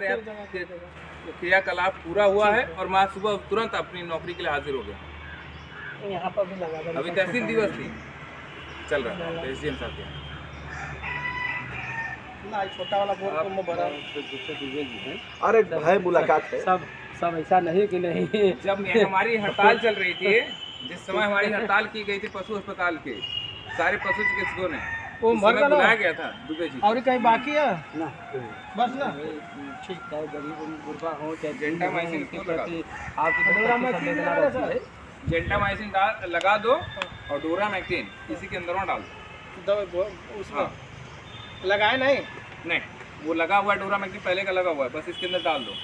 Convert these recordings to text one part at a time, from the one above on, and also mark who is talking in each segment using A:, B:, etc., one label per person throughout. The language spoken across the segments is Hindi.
A: हमारे यहाँ क्रियाकलाप पूरा हुआ है और मैं सुबह तुरंत अपनी नौकरी के लिए हाजिर हो गया।
B: यहाँ पर भी लगा
A: अभी तहसील दिवस थी, चल रहा था एसडीएम साहब के यहाँ।
B: ना छोटा वाला बोल को मैं बड़ा
C: अरे भाई मुलाकात है।
B: सब ऐसा नहीं कि नहीं।
A: जब हमारी हड़ताल चल रही थी, जिस समय हमारी हड़ताल की गई थी पशु अस्पताल के सारे पशु चिकित्सकों ने,
B: वो
A: उस
B: मर
A: समय
B: गया
A: बुलाया गया था दुबे जी।
B: और कहीं बाकी है
C: ना
B: बस ना
D: ठीक है, गरीब गुरबा हो चाहे
A: जेंटामाइसिन
D: के
A: क्यों लगा
D: प्रति आपकी
B: डोरामैक्टिन
D: संवेदना
B: लगा
D: रहती है।
A: जेंटामाइसिन लगा दो और डोरामैक्टिन इसी के अंदर में डाल दो।
B: उसमें
A: हाँ।
B: लगाए नहीं।
A: नहीं, वो लगा हुआ है डोरामैक्टिन पहले का लगा हुआ है, बस इसके अंदर डाल दो।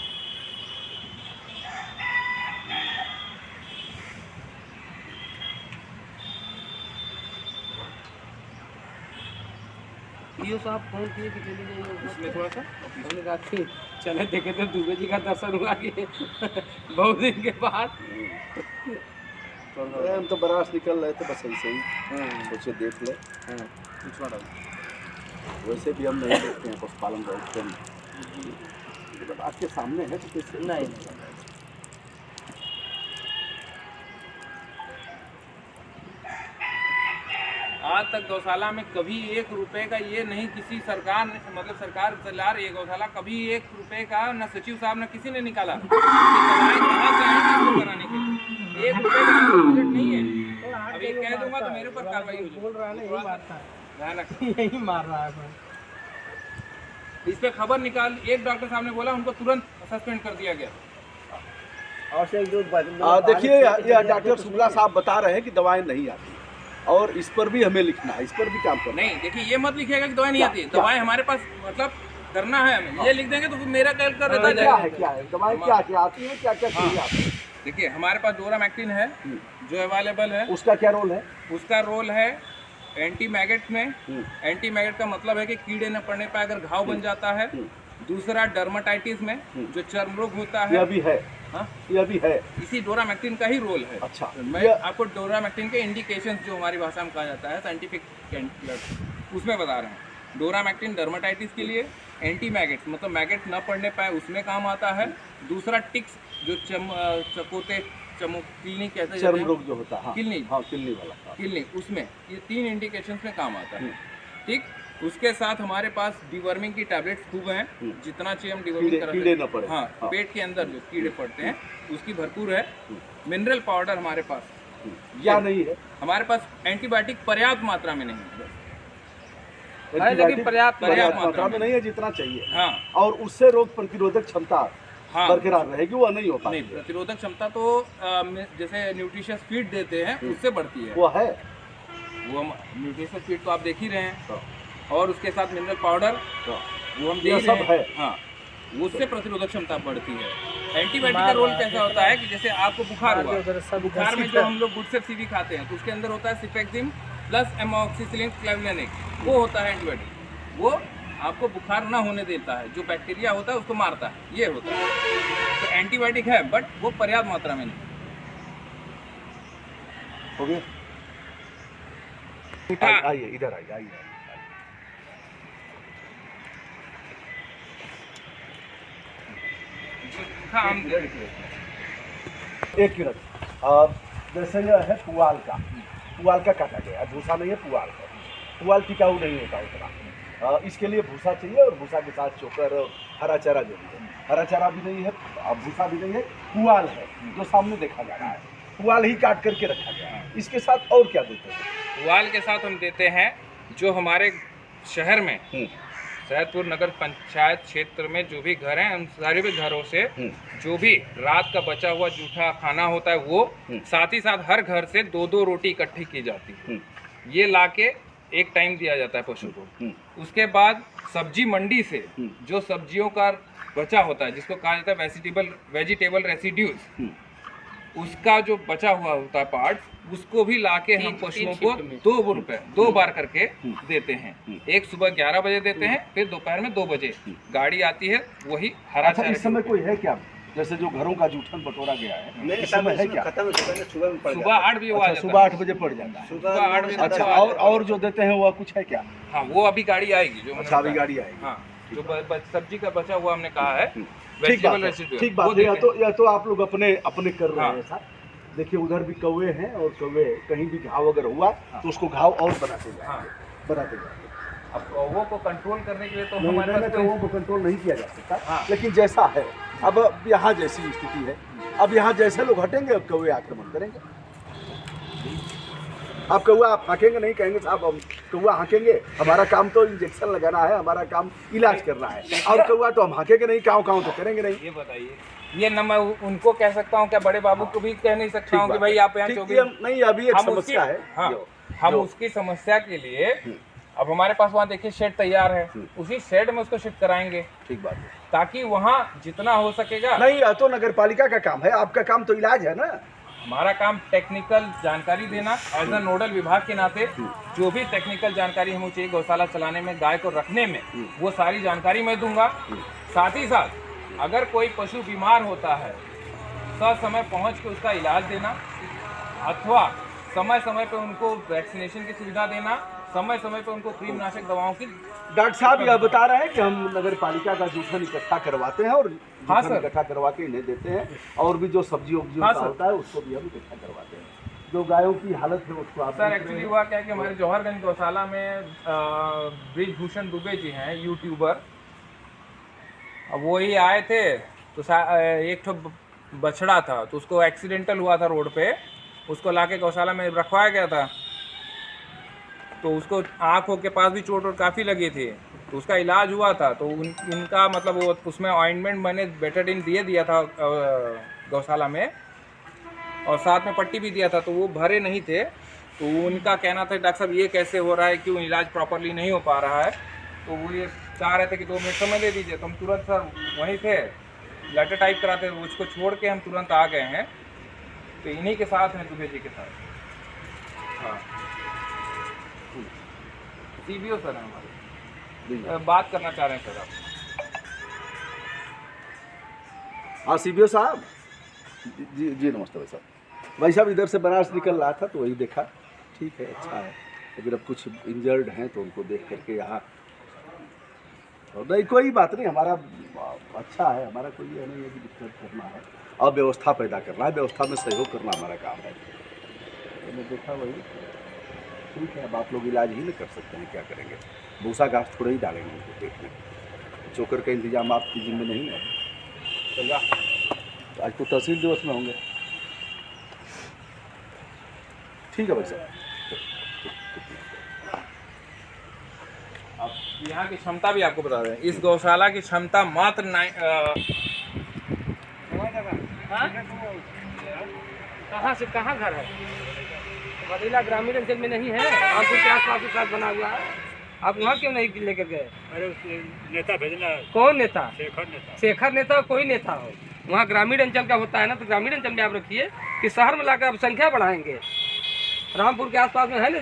D: यो साहब फोन किए कि चले जाइए
A: उसमें थोड़ा सा
D: हमने कहा कि चले देखे तो दुबे जी का दर्शन हुआ कि बहुत दिन के बाद।
C: अरे हम तो बरास निकल रहे थे बस ऐसे ही सोचे देख ले।
A: पिछवा डाल दो।
C: वैसे भी हम नहीं देखते हैं पशुपालन बहुत कम, जब आपके सामने है तो कैसे
D: नहीं
A: आज तक गौशाला में कभी 1 रुपए का ये नहीं, किसी सरकार ने, मतलब सरकार चला रही है गौशाला, कभी 1 रुपए का न सचिव साहब न किसी ने निकाला कि दवाई कहाँ से आएगी इसको कराने के लिए। 1 रुपए का बजट नहीं है। अभी कह दूंगा तो मेरे ऊपर कार्रवाई हो
B: बोल रहा है ना यही मारता है,
A: जाएगी। ध्यान रखना।
B: यही मार रहा है।
A: इस पे खबर निकाल, एक डॉक्टर साहब ने बोला, उनको तुरंत सस्पेंड कर दिया गया।
D: और से जो
C: देखिए ये डॉक्टर शुक्ला साहब बता रहे हैं कि दवाएं नहीं आती और इस पर भी हमें लिखना है, इस पर भी काम करना है।
A: नहीं देखिए, ये मत लिखिएगा कि दवाई नहीं आती है। दवाई हमारे पास मतलब करना है हमें, ये लिख देंगे तो फिर मेरा कैल कर रहता
C: क्या है
A: जाएगा।
C: क्या है दवाएं क्या क्या आती है, क्या क्या चीजें आती है?
A: देखिए हमारे पास डोरामैक्टिन है जो अवेलेबल है।
C: उसका क्या रोल है?
A: उसका रोल है एंटी मैगेट में। एंटी मैगेट का मतलब है कि कीड़े न पड़ने पर अगर घाव बन जाता है। दूसरा डर्माटाइटिस में जो चर्म रोग होता है।
C: यह भी है।
A: हाँ?
C: यह भी है।
A: इसी डोरामैक्टिन का ही रोल है।
C: अच्छा,
A: मैं आपको डोरामैक्टिन के इंडिकेशंस जो हमारी भाषा में कहा जाता है साइंटिफिक उसमें बता रहे हैं। डोरामैक्टिन डर्माटाइटिस के लिए, एंटी मैगेट्स मतलब मैगेट न पड़ने पाए उसमें काम आता है। दूसरा टिक्स जो चकोते किलनी कहते हैं,
C: चर्म रोग जो होता है, हाँ,
A: किलनी,
C: हाँ किलनी वाला
A: किलनी, उसमें ये 3 इंडिकेशंस में काम आता है। ठीक, उसके साथ हमारे पास डिवर्मिंग की टैबलेट्स खूब हैं, जितना चाहिए हम डिवर्मिंग करा
C: कीड़े न पड़े।
A: हाँ, पेट के अंदर जो कीड़े पड़ते हैं उसकी भरपूर है। मिनरल पाउडर हमारे पास
C: क्या नहीं है?
A: हमारे पास एंटीबायोटिक पर्याप्त मात्रा में नहीं है।
C: एंटीबायोटिक
A: पर्याप्त
C: मात्रा में नहीं है जितना चाहिए।
A: हाँ,
C: और उससे रोग प्रतिरोधक क्षमता
A: हाँ,
C: बरकरार रहेगी, वो नहीं हो पाएगी।
A: नहीं, प्रतिरोधक क्षमता तो जैसे न्यूट्रिशियस फीड देते हैं उससे बढ़ती है।
C: वो है,
A: वो हम न्यूट्रिशियस फीड तो आप देख ही रहे हैं। और उसके साथ मिनरल पाउडर वो हम दे ही रहे हैं। हाँ, उससे प्रतिरोधक क्षमता बढ़ती है। एंटीबायोटिक का रोल कैसा होता है कि जैसे आपको बुखार हुआ, बुखार में जो हम लोग गुडसेप्सीवी खाते हैं तो उसके अंदर होता है सिफेक्सिम प्लस एमोक्सिसिलिन क्लेवलेनिक, वो होता है एंटीबायोटिक। वो आपको बुखार ना होने देता है, जो बैक्टीरिया होता है उसको मारता है, ये होता है। तो एंटीबायोटिक है बट वो पर्याप्त मात्रा में नहीं।
C: हो गया।
A: हाँ।
C: आइए इधर आइए, आइए।
A: हाँ,
C: एक मिनट, जैसे यह है पुआल का काटा गया, भूसा नहीं है, पुआल है। पुआल टिकाऊ नहीं होता उतना, इसके लिए भूसा चाहिए और भूसा के साथ चोकर हरा चारा जो भी है। हरा चारा भी नहीं है, भूसा भी नहीं है, पुआल है जो सामने देखा जा रहा है। पुआल ही काट करके रखा गया है। इसके साथ और क्या देते हैं?
A: पुआल के साथ हम देते हैं जो हमारे शहर में सैदपुर नगर पंचायत क्षेत्र में जो भी घर हैं, उन सारे भी घरों से जो भी रात का बचा हुआ जूठा खाना होता है वो, साथ ही साथ हर घर से 2-2 रोटी इकट्ठी की जाती है। ये लाके एक टाइम दिया जाता है पशु को। उसके बाद सब्जी मंडी से जो सब्जियों का बचा होता है, जिसको कहा जाता है वेजिटेबल रेसिड्यूज, उसका जो बचा हुआ होता है पार्ट, उसको भी लाके हम पशुओं को 2 रुपए 2 बार करके देते हैं। एक सुबह 11 बजे देते हैं, फिर दोपहर में 2 बजे गाड़ी आती है, वही हरा
C: अच्छा, इस समय कोई है क्या, जैसे जो घरों का जूठन बटोरा गया है, इस समय है क्या?
A: सुबह 8 बजे वो आ जाता है।
C: सुबह 8 बजे पड़ जाता है।
A: सुबह 8 बजे।
C: अच्छा, और जो देते हैं वो कुछ है क्या?
A: हाँ, वो अभी गाड़ी आएगी जो।
C: अच्छा, अभी गाड़ी आएगी।
A: हाँ, जो सब्जी का बचा हुआ हमने कहा है
C: ठीक
A: वेजिटेबल
C: बात है,
A: रेसिड्यू,
C: ठीक
A: वो
C: बात है।
A: देते हैं।
C: या तो आप लोग अपने अपने कर रहे
A: हाँ।
C: हैं साहब। देखिए उधर भी कौवे हैं और कौवे कहीं भी घाव अगर हुआ तो उसको घाव और बनाते
A: हाँ।
C: जाएंगे, बनाते जाएंगे।
A: अब कौवों को कंट्रोल करने के लिए तो
C: नहीं,
A: हमारे
C: मैंने
A: पास कोई
C: कौवों को कंट्रोल नहीं किया जा सकता,
A: हाँ।
C: लेकिन जैसा है अब यहाँ जैसी स्थिति है, अब यहाँ जैसे लोग हटेंगे अब कौवे आक्रमण करेंगे। आप कौवा आप हाँकेंगे नहीं, कहेंगे साहब हम कौवा हाँकेंगे, हमारा काम तो इंजेक्शन लगाना है, हमारा काम इलाज करना है, और कौवा तो हम हाँकेंगे नहीं, काँव काँव तो करेंगे नहीं।
A: ये बताइए, ये न मैं उनको कह सकता हूँ क्या, बड़े बाबू को भी कह नहीं सकता हूँ कि भाई आप यहाँ
C: ठीक,
A: 24
C: ये नहीं अभी एक
A: हम
C: समस्या
A: उसकी-
C: है।
A: हाँ, हम
C: जो-
A: उसकी समस्या के लिए अब हमारे पास वहाँ देखिए शेड तैयार है, उसी शेड में उसको शिफ्ट कराएंगे
C: ठीक बात है।
A: ताकि वहाँ जितना हो सकेगा।
C: नहीं यह तो नगर पालिका का काम है, आपका काम तो इलाज है ना।
A: हमारा काम टेक्निकल जानकारी देना, एज अ नोडल विभाग के नाते जो भी टेक्निकल जानकारी हमें चाहिए गौशाला चलाने में, गाय को रखने में, वो सारी जानकारी मैं दूंगा। साथ ही साथ अगर कोई पशु बीमार होता है समय पहुंच के उसका इलाज देना, अथवा समय समय पे उनको वैक्सीनेशन की सुविधा देना, समय समय पे उनको कृमिनाशक दवाओं की।
C: डॉक्टर साहब यह बता रहे हैं कि हम नगर पालिका का जूठन इकट्ठा करवाते हैं और
A: हाँ
C: जूठन
A: सर।
C: इकट्ठा करवा के इन्हें देते हैं, और भी जो सब्जी वब्जियों
A: हाँ
C: का
A: सर।
C: होता है उसको भी हम इकट्ठा करवाते हैं। जो गायों की हालत है उसको आप
A: सर एक्चुअली हुआ क्या है कि हमारे जौहरगंज गौशाला में ब्रिजभूषण दुबे जी हैं यूट्यूबर, अब वही आए थे तो एक ठो बछड़ा था तो उसको एक्सीडेंटल हुआ था रोड पे, उसको लाके गौशाला में रखवाया गया था, तो उसको आँखों के पास भी चोट वोट काफ़ी लगी थी, तो उसका इलाज हुआ था। तो इनका मतलब वो उसमें ऑइंटमेंट मैंने बेटाडिन दिया था गौशाला में, और साथ में पट्टी भी दिया था, तो वो भरे नहीं थे। तो उनका कहना था डॉक्टर साहब ये कैसे हो रहा है, क्यों इलाज प्रॉपरली नहीं हो पा रहा है। तो वो ये चाह रहे थे कि 2 मिनट समय दे दीजिए, तो हम तुरंत सर वहीं थे, लेटर टाइप कराते थे, उसको छोड़ के हम तुरंत आ गए हैं। तो इन्हीं के साथ हैं, दुबे जी के साथ। हाँ, CBO सर हैं हमारे, बात करना चाह रहे हैं सर आप।
C: हाँ CBO साहब जी जी नमस्ते भाई साहब। भाई साहब इधर से बनारस निकल रहा था तो वही देखा, ठीक है अच्छा है, लेकिन अब कुछ इंजर्ड हैं तो उनको देख करके यहाँ, और नहीं कोई बात नहीं, हमारा अच्छा है, हमारा कोई ये नहीं है कि दिक्कत करना है, और व्यवस्था पैदा करना है, व्यवस्था में सहयोग करना हमारा काम है। मैंने देखा वही ठीक है, अब आप लोग इलाज ही नहीं कर सकते हैं, क्या करेंगे, भूसा घास थोड़े ही डालेंगे उनको पेट में, चोकर का इंतजाम आपकी जिम्मे नहीं है। चल तो आज तो तहसील दिवस में होंगे, ठीक है भाई साहब।
A: अब यहाँ की क्षमता भी आपको बता दें, इस गौशाला की क्षमता मात्र
D: कहाँ से कहाँ घर है? बदीला ग्रामीण अंचल में नहीं है, रामपुर के आसपास के साथ बना हुआ है। आप वहाँ क्यों नहीं लेकर गए?
E: अरे नेता भेजना।
D: कौन नेता?
E: शेखर नेता।
D: शेखर नेता कोई नेता हो, वहाँ ग्रामीण अंचल का होता है ना, तो ग्रामीण अंचल में आप रखिए कि शहर में लाकर आप संख्या बढ़ाएंगे। रामपुर के आसपास में है ना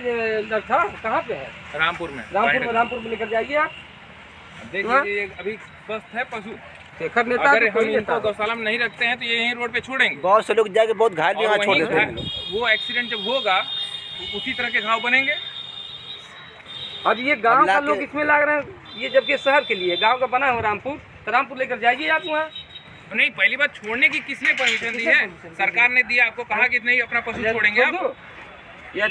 D: डॉक्टर, कहाँ पे है?
A: रामपुर में
D: रामपुर में लेकर जाइए आप।
A: देख लीजिए, ये अभी स्वस्थ है पशु।
D: शेखर नेता
A: अगर
D: तो
A: हम
D: कोई नेता
A: इनको
D: हो।
A: गौशाला में नहीं रखते हैं तो ये यहीं रोड पे छोड़ेंगे,
F: बहुत से लोग जाके बहुत घायल भी
A: और
F: वहाँ छोड़
A: वहीं
F: देते हैं।
A: वो एक्सीडेंट जब होगा तो उसी तरह के घाव बनेंगे।
D: अब ये गांव
F: अब
D: का
F: लाके-
D: लोग इसमें लग रहे हैं, ये जबकि शहर के लिए गांव का बना हो रामपुर, तो रामपुर लेकर जाइए आप वहाँ।
A: नहीं, पहली बात छोड़ने की किसने परमिशन दी है? सरकार ने दिया, आपको कहा कि नहीं अपना पशु छोड़ेंगे
D: छोड़
A: आप।
D: दो, या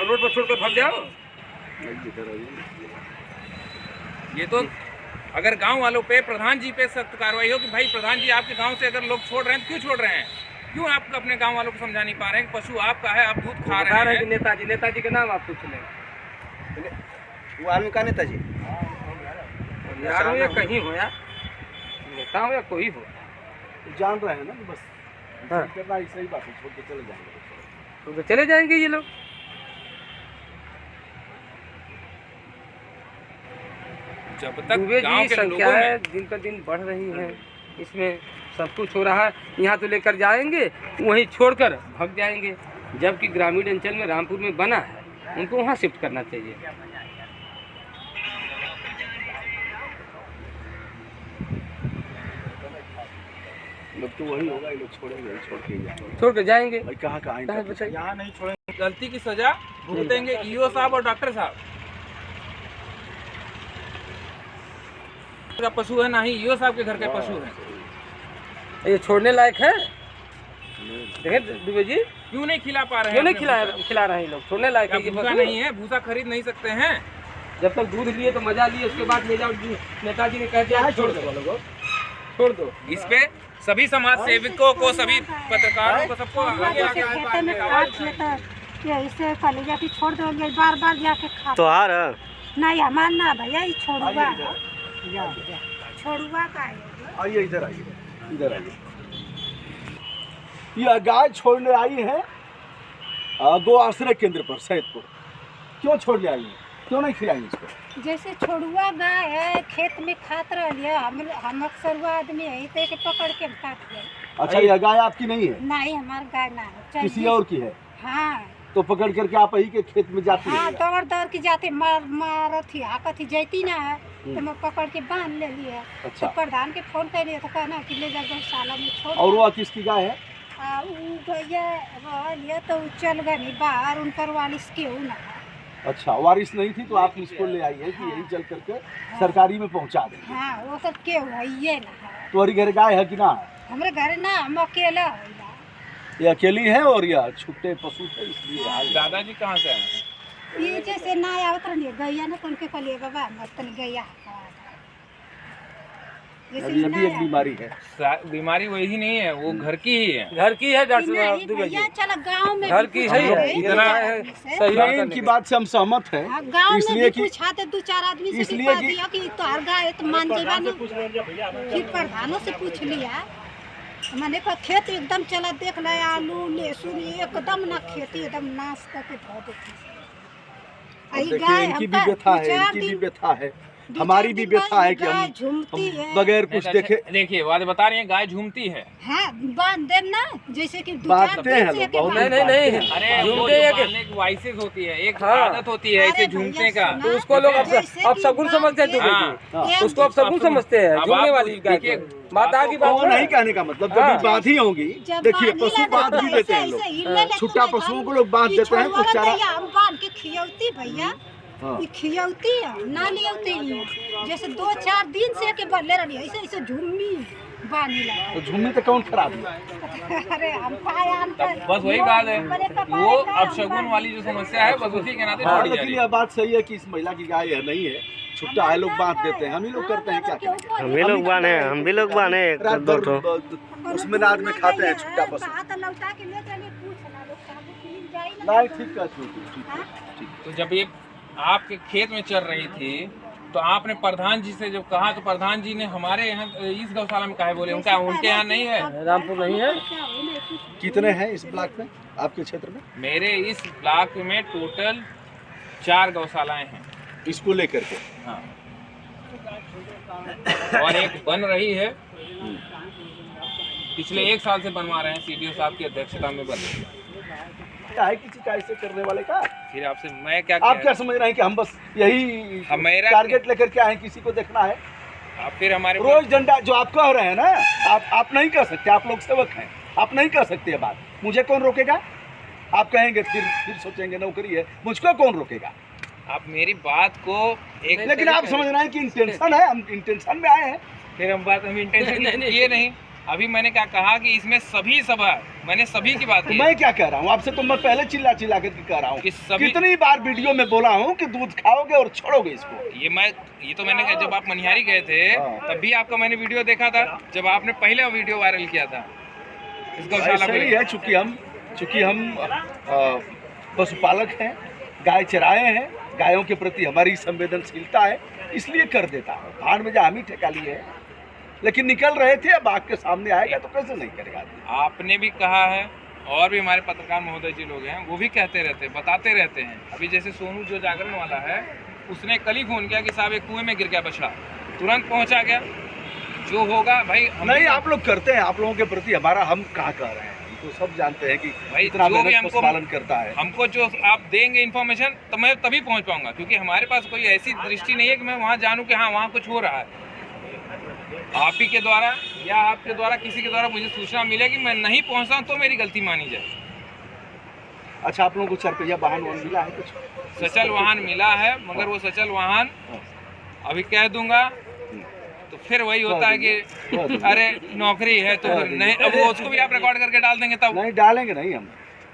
D: रोड पर छोड़कर भाग जाओ।
A: ये तो अगर गांव वालों पे, प्रधान जी पे सख्त कार्रवाई हो कि भाई प्रधान जी आपके गांव से अगर लोग छोड़ रहे हैं तो क्यों छोड़ रहे हैं, क्यों आप अपने गांव वालों को समझा नहीं पा रहे हैं कि पशु आपका है, आप दूध खा
D: बता
A: रहे
D: कि
A: हैं।
D: नेताजी के नाम आप पूछ लें।
F: वो आदमी का नेताजी
D: यार हो या कहीं हो, यार नेता हो या कोई हो,
C: जान रहे हैं ना कि बस
D: हाँ।
C: करना ही सही बात है, छोड़ के चले जाएंगे।
D: तो चले जाएंगे ये लोग।
A: जब तक
D: दुबे
A: गांव
D: जी
A: के लोगों
D: संख्याएं
A: में
D: दिन पर दिन बढ़ रही हैं, इसमें सब कुछ हो रहा है। यहाँ तो लेकर जाएंगे, वहीं छोड़कर भाग जाएंगे, जबकि ग्रामीण अंचल में रामपुर में बना है, उनको वहाँ शिफ्ट करना चाहिए।
C: अब तो वही होगा, ये लोग छोड़ेंगे, छोड़ के ही जाएंगे।
D: छोड़ कर जाएंगे।
C: भाई कहाँ कहाँ
D: कहाँ बताइए?
E: यहाँ नहीं छोड़ेंगे।
A: गलती की सजा भुगतेंगे ईओ साहब और डॉक्टर साहब। का पशु है, ना ही यो साहब के घर के पशु है।
D: ये छोड़ने लायक है? देखे दुबे जी,
A: क्यों नहीं खिला पा रहे
D: क्यों नहीं
A: हैं?
D: खिला रहे हैं लोग? छोड़ने लायक
A: क्या
D: है ये
A: भूसा
D: पशु?
A: नहीं है? भूसा खरीद नहीं सकते हैं?
D: जब तक दूध लिए तो मजा लिए, उसके बाद ले जाओ, नेताजी ने कह दिया छोड़ दो, छोड़ दो।
A: इस पे सभी समाज सेवकों को, सभी पत्रकारों को, सबको आगे
G: जैसे खेते में खाद छिए तो ये इससे कलेजा की छोड़ दो, ये बार बार जाके खा।
F: तो हार
G: नहीं हमार ना भैया, ये छोड़ुआ है। छोड़ुआ का है।
C: आइए इधर आइए, इधर आइए। यह गाय छोड़ने आई है गो आश्रय केंद्र पर सैदपुर। क्यों छोड़ने आई है? क्यों नहीं खिलाएंगे इसको?
G: जैसे छोड़ुआ गाय है, खेत में खात रही है, हम अक्सर वो आदमी है तो एक पकड़ के काट गए।
C: अच्छा, यह गाय आपकी नहीं है?
G: नहीं, हमार गाय ना है,
C: किसी और की है?
G: हाँ
C: तो पकड़ करके आप ही के खेत में जाती
G: हाँ,
C: है?
G: दौड़ दौड़ के जाते, मारत थी, हाकत थी, जैती ना है तो मैं पकड़ के बांध ले लिया।
C: अच्छा।
G: तो प्रधान के फोन कर लिया तो कहना कि ले जा गौशाला में छोड़।
C: और वह किसकी गाय है?
G: ऊ भैया लिया तो ऊ चल गई बाहर, उनकर वालिस केहू ना है।
C: अच्छा, वारिस नहीं थी तो आप इसको ले आई है कि यही चल करके सरकारी में पहुंचा दें।
G: हाँ, वो सब केहू है ये ना है।
C: तुम्हारी घर गाय है कि ना है?
G: हमरे घर ना, हम अकेला है।
C: ये अकेली है और यह छुट्टे पशु थे इसलिए आई।
A: दादाजी कहाँ से आए हैं?
G: ये जैसे ना आवत रही गैया ना, तो उनके कलिए बाबा मत गैया जैसे
C: अभी
G: ना
C: एक बीमारी है।
A: बीमारी वही नहीं है, वो घर की ही है।
D: घर की है डॉक्टर
G: नहीं
D: साहब दुबे जी,
G: भैया, चलो गाँव में
D: घर की सही है, इतना सही
C: नहीं, इनकी बात से हम सहमत हैं।
G: गाँव में
C: इसलिए
G: भी
C: कि
G: पूछाते दो चार आदमी से
C: इसलिए
G: दिखा
C: कि-
G: दिया कि तो हर गाय तो मान जीवा ना। फिर प्रधानों से पूछ लिया, मैंने कहा खेत एकदम चला देख ले, आलू लहसुन एकदम ना खेती एकदम नाश करके धो देती।
C: अब देखिए, इनकी भी व्यथा है, इनकी भी व्यथा है, हमारी भी व्यथा है कि हम
G: झूमती है।
C: बगैर कुछ देखे
A: देखिए बात बता रही है, गाय झूमती है।
G: हाँ, बांध देम ना, जैसे कि दो
C: बांधते
G: चार दिन
C: हैं
G: से
C: लोग,
G: एके
C: बहुत
G: बांध
D: नहीं, नहीं,
G: देते
D: नहीं।
G: हैं।
A: अरे वो
D: झूमते
A: जो
D: हैं कि-
A: बांधने की वाइसेस होती है, एक
D: हाँ।
A: आदत होती है ऐसे
G: अरे
A: झूमने
G: भैया
A: का।
G: सुना,
D: तो उसको लोग
G: जैसे
D: अब
G: कि
D: सगुन समझते हैं दुबे
A: हाँ।
D: जी,
G: एक
D: उसको अब सगुन समझते हैं
A: अब
D: झूमने
A: आप
D: वाली गाय
A: देखिए,
D: को। बात आगे
C: वो
D: बात
C: नहीं कहने का मतलब, जब
D: हाँ।
C: भी बांधी होंगी,
G: जब
C: देखिए
G: बांधी
C: पशु
G: लगा
C: बांध भी
G: तो
C: देते हैं
G: ऐसे
C: लोग।
G: हिले लेते
C: छुट्टा
G: हैं,
C: पशुओं को लोग बांध
G: कि
C: देते हैं
G: छोड़वा
C: कुछ चारा।
G: भैया, हम बांध के खियौती भैया,
C: हाँ।
G: ये खियौती है ना लियौती है। जैसे 2-4 दिन से के बदले रही ऐसे ऐसे झुम्मी बानी लगा।
C: तो झुम्मी तो कौन खराब है?
G: अरे हम पाया
A: तब बस वही बात है, वो अब शगुन वाली जो समस्या है बस उसी के नाते
C: हाँ,
A: छोड़ी जा
C: लेकिन
A: रही
C: यह
A: है।
C: बात सही है कि इस महिला की गाय है नहीं है, छुट्टा है, लोग बांध देते हैं, हम ही लोग करते हैं, क्या करें?
F: हम भी लोग बाने, हम भी लोग बाने
C: रात
F: दो
C: भर
F: तो
C: उसमें रात में खाते हैं छुट्टा पशु।
G: लौटा के ले चलिए, पूछना लोग साबुत मिल जाए ना।
C: नहीं, ठीक है, ठीक है।
A: तो जब ये आपके खेत में चल रही थी तो आपने प्रधान जी से जब कहा तो प्रधान जी ने हमारे यहाँ इस गौशाला में काहे बोले, उनके यहाँ नहीं है?
D: रामपुर नहीं है।
C: कितने हैं इस ब्लॉक में, आपके क्षेत्र में?
A: मेरे इस ब्लॉक में टोटल 4 गौशालाएं हैं।
C: इसको लेकर के
A: हाँ, और एक बन रही है, पिछले 1 साल से बनवा रहे हैं, सीडीओ साहब की अध्यक्षता में बन रही है।
C: क्या है किसी का ऐसे करने वाले का?
A: फिर आपसे मैं क्या
C: आप क्या समझ रहे हैं कि हम बस यही
A: मेरा
C: टारगेट लेकर के आए, किसी को देखना है?
A: आप फिर हमारे
C: रोज डंडा जो आप कह रहे हैं ना, आप नहीं कह सकते, आप लोग सेवक हैं, आप नहीं कह सकते ये बात। मुझे कौन रोकेगा? आप कहेंगे फिर सोचेंगे नौकरी है, मुझको कौन रोकेगा?
A: आप मेरी बात को एक
C: लेकिन आप समझ रहे हैं कि इंटेंशन है, हम इंटेंशन में आए हैं।
A: फिर हम इंटेंशन
D: नहीं,
A: किए नहीं। अभी मैंने क्या कहा कि इसमें सभी सभा, मैंने सभी की बात
C: तो
A: की।
C: मैं क्या कह रहा हूँ आपसे, तो मैं पहले चिल्ला चिल्ला करके कह रहा हूँ,
A: कि सभी-
C: कितनी बार वीडियो में बोला हूँ कि दूध खाओगे और छोड़ोगे इसको।
A: ये तो मैंने कहा, जब आप मनिहारी गए थे
C: हाँ।
A: तब भी आपका मैंने वीडियो देखा था, जब आपने पहले वीडियो वायरल किया था इस गौशाला
C: सही
A: को।
C: है, चूंकि हम पशुपालक हैं, गाय चराए हैं, गायों के प्रति हमारी संवेदनशीलता है, इसलिए कर देता हूँ। भाड़ में जा हम ही ठेका लिए हैं, लेकिन निकल रहे थे, अब आग के सामने आएगा तो कैसे नहीं करेगा आदमी?
A: आपने भी कहा है और भी हमारे पत्रकार महोदय जी लोग हैं, वो भी कहते रहते हैं, बताते रहते हैं। अभी जैसे सोनू जो जागरण वाला है, उसने कल ही फोन किया कि साहब एक कुएं में गिर गया बछड़ा, तुरंत पहुंचा गया। जो होगा भाई
C: नहीं, आप लोग करते हैं, आप लोगों के प्रति हमारा, हम कहाँ कह रहे हैं, हम तो सब जानते हैं कि
A: भाई
C: इतना
A: जो भी
C: मेहनत
A: हमको
C: पशुपालन करता है।
A: हमको जो आप देंगे इन्फॉर्मेशन तो मैं तभी पहुंच पाऊंगा, क्योंकि हमारे पास कोई ऐसी दृष्टि नहीं है कि मैं वहां जानूं कि हाँ वहां कुछ हो रहा है। आप ही के द्वारा या आपके द्वारा, किसी के द्वारा मुझे सूचना मिले कि मैं नहीं पहुंचा तो मेरी गलती मानी जाए।
C: अच्छा, आप लोगों को 4 पहिया वाहन मिला है कुछ?
A: सचल वाहन मिला है, मगर वो सचल वाहन अभी कह दूंगा तो फिर वही होता है कि अरे नौकरी है तो फिर नहीं, अब वो उसको भी आप रिकॉर्ड करके डाल देंगे तब।
C: नहीं डालेंगे नहीं हम,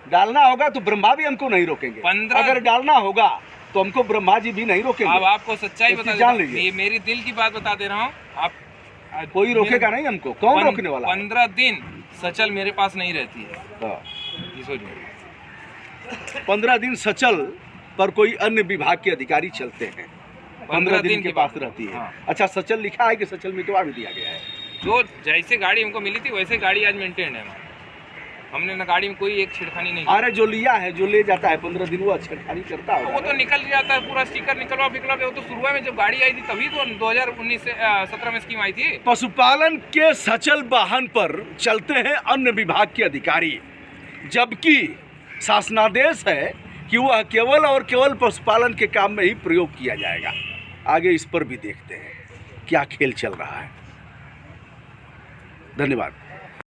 C: डालना होगा तो ब्रह्मा भी हमको नहीं रोकेंगे।
A: 15
C: अगर डालना होगा तो हमको ब्रह्मा जी भी नहीं रोकेंगे।
A: अब आपको सच्चाई
C: एक
A: बता
C: चीज जान
A: देता हूं,
C: लीजिए।
A: ये मेरी दिल की बात बता दे रहा हूँ। आप
C: कोई रोकेगा नहीं हमको, कौन रोकने वाला है?
A: 15 दिन सचल मेरे पास नहीं रहती है,
C: हाँ।
A: ये सोच लो।
C: 15 दिन सचल पर कोई अन्य विभाग के अधिकारी चलते हैं, 15 दिन के पास रहती है।
A: हाँ।
C: अच्छा, सचल लिखा है कि सचल मिटवा भी दिया गया है?
A: जो जैसे गाड़ी हमको मिली थी वैसे गाड़ी आज मेंटेन है। हमने ना गाड़ी में कोई एक छिड़खानी नहीं की।
C: अरे जो लिया है, जो ले जाता है 15 दिन वो छेड़खानी करता है।
A: वो तो निकल जाता है, पूरा स्टिकर निकलवा फिकलवा के। वो तो शुरुआत में जब गाड़ी आई थी तभी तो 2019 से 17 में स्कीम आई थी।
C: पशुपालन के सचल वाहन पर चलते हैं अन्य विभाग के अधिकारी, जबकि शासनादेश है कि वह केवल और केवल पशुपालन के काम में ही प्रयोग किया जाएगा। आगे इस पर भी देखते हैं क्या खेल चल रहा है। धन्यवाद।